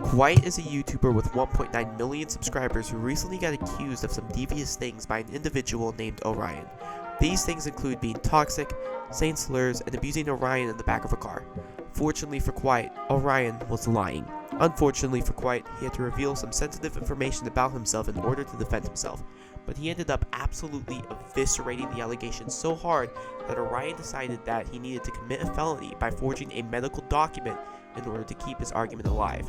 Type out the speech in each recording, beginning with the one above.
Kwite is a YouTuber with 1.9 million subscribers who recently got accused of some devious things by an individual named Orion. These things include being toxic, saying slurs, and abusing Orion in the back of a car. Fortunately for Kwite, Orion was lying. Unfortunately for Kwite, he had to reveal some sensitive information about himself in order to defend himself, but he ended up absolutely eviscerating the allegations so hard that Orion decided that he needed to commit a felony by forging a medical document in order to keep his argument alive.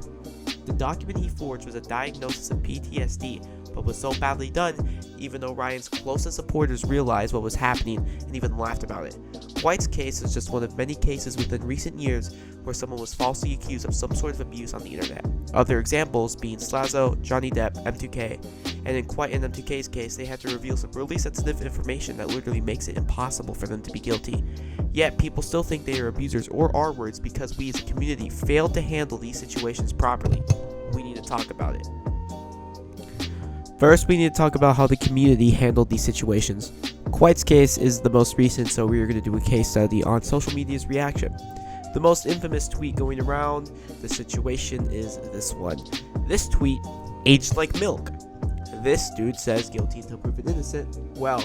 The document he forged was a diagnosis of PTSD, but was so badly done, even Orion's closest supporters realized what was happening and even laughed about it. Kwite's case is just one of many cases within recent years where someone was falsely accused of some sort of abuse on the internet. Other examples being Slazo, Johnny Depp, M2K, and in Kwite and M2K's case, they had to reveal some really sensitive information that literally makes it impossible for them to be guilty. Yet, people still think they are abusers or R-words because we as a community failed to handle these situations properly. We need to talk about it. First, we need to talk about how the community handled these situations. Kwite's case is the most recent, so we are going to do a case study on social media's reaction. The most infamous tweet going around the situation is this one. This tweet, aged like milk. This dude says guilty until proven innocent. Well,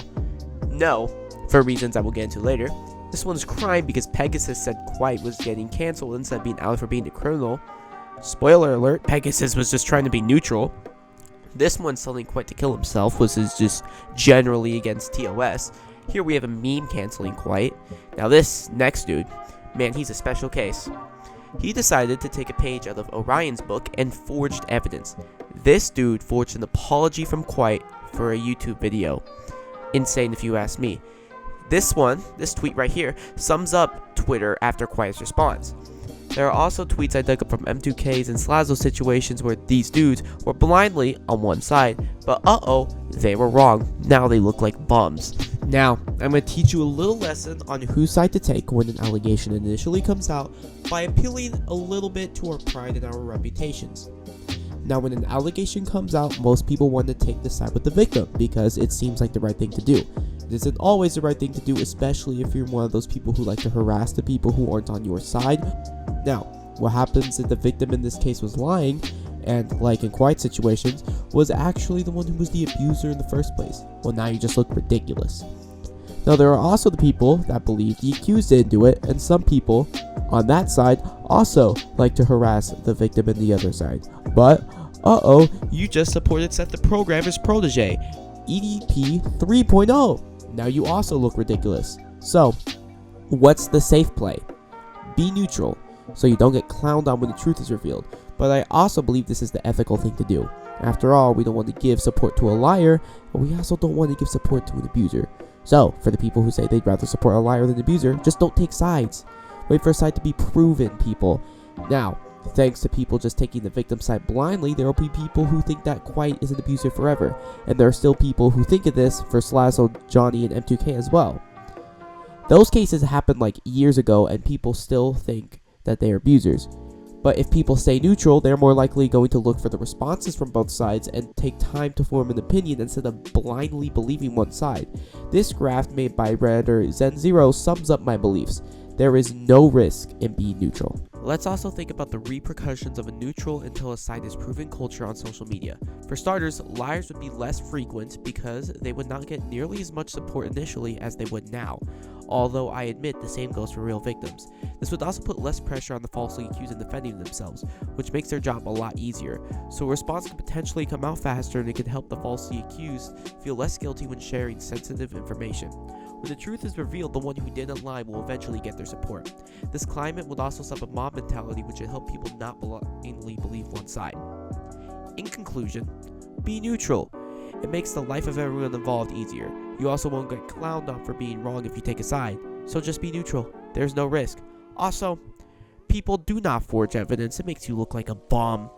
no, for reasons I will get into later. This one's crying because Pegasus said Kwite was getting cancelled instead of being out for being a criminal. Spoiler alert, Pegasus was just trying to be neutral. This one's telling Kwite to kill himself, which is just generally against TOS. Here we have a meme canceling Kwite. Now this next dude, man, he's a special case. He decided to take a page out of Orion's book and forged evidence. This dude forged an apology from Kwite for a YouTube video. Insane if you ask me. This tweet right here, sums up Twitter after Kwite's response. There are also tweets I dug up from M2K's and Slazo situations where these dudes were blindly on one side, but they were wrong. Now they look like bums. Now, I'm going to teach you a little lesson on whose side to take when an allegation initially comes out by appealing a little bit to our pride and our reputations. Now, when an allegation comes out, most people want to take the side with the victim because it seems like the right thing to do. It isn't always the right thing to do, especially if you're one of those people who like to harass the people who aren't on your side. Now, what happens if the victim in this case was lying, and like in Kwite situations, was actually the one who was the abuser in the first place? Well, now you just look ridiculous. Now, there are also the people that believe the accused didn't do it, and some people on that side also like to harass the victim in the other side. But, you just supported Seth the Programmer's protege, EDP 3.0. Now you also look ridiculous. So, what's the safe play? Be neutral, so you don't get clowned on when the truth is revealed. But I also believe this is the ethical thing to do. After all, we don't want to give support to a liar, but we also don't want to give support to an abuser. So, for the people who say they'd rather support a liar than an abuser, just don't take sides. Wait for a side to be proven, people. Now, thanks to people just taking the victim's side blindly, there will be people who think that Kwite is an abuser forever. And there are still people who think of this for Slazo, Johnny, and M2K as well. Those cases happened like years ago, and people still think that they are abusers. But if people stay neutral, they're more likely going to look for the responses from both sides and take time to form an opinion instead of blindly believing one side. This graph made by Redditor Zen0 sums up my beliefs. There is no risk in being neutral. Let's also think about the repercussions of a neutral until a side is proven culture on social media. For starters, liars would be less frequent because they would not get nearly as much support initially as they would now. Although I admit the same goes for real victims. This would also put less pressure on the falsely accused in defending themselves, which makes their job a lot easier. So a response could potentially come out faster, and it could help the falsely accused feel less guilty when sharing sensitive information. When the truth is revealed, the one who didn't lie will eventually get their support. This climate would also stop a mob mentality, which would help people not blindly believe one side. In conclusion, be neutral. It makes the life of everyone involved easier. You also won't get clowned on for being wrong if you take a side, so just be neutral. There's no risk. Also, people do not forge evidence. It makes you look like a bum.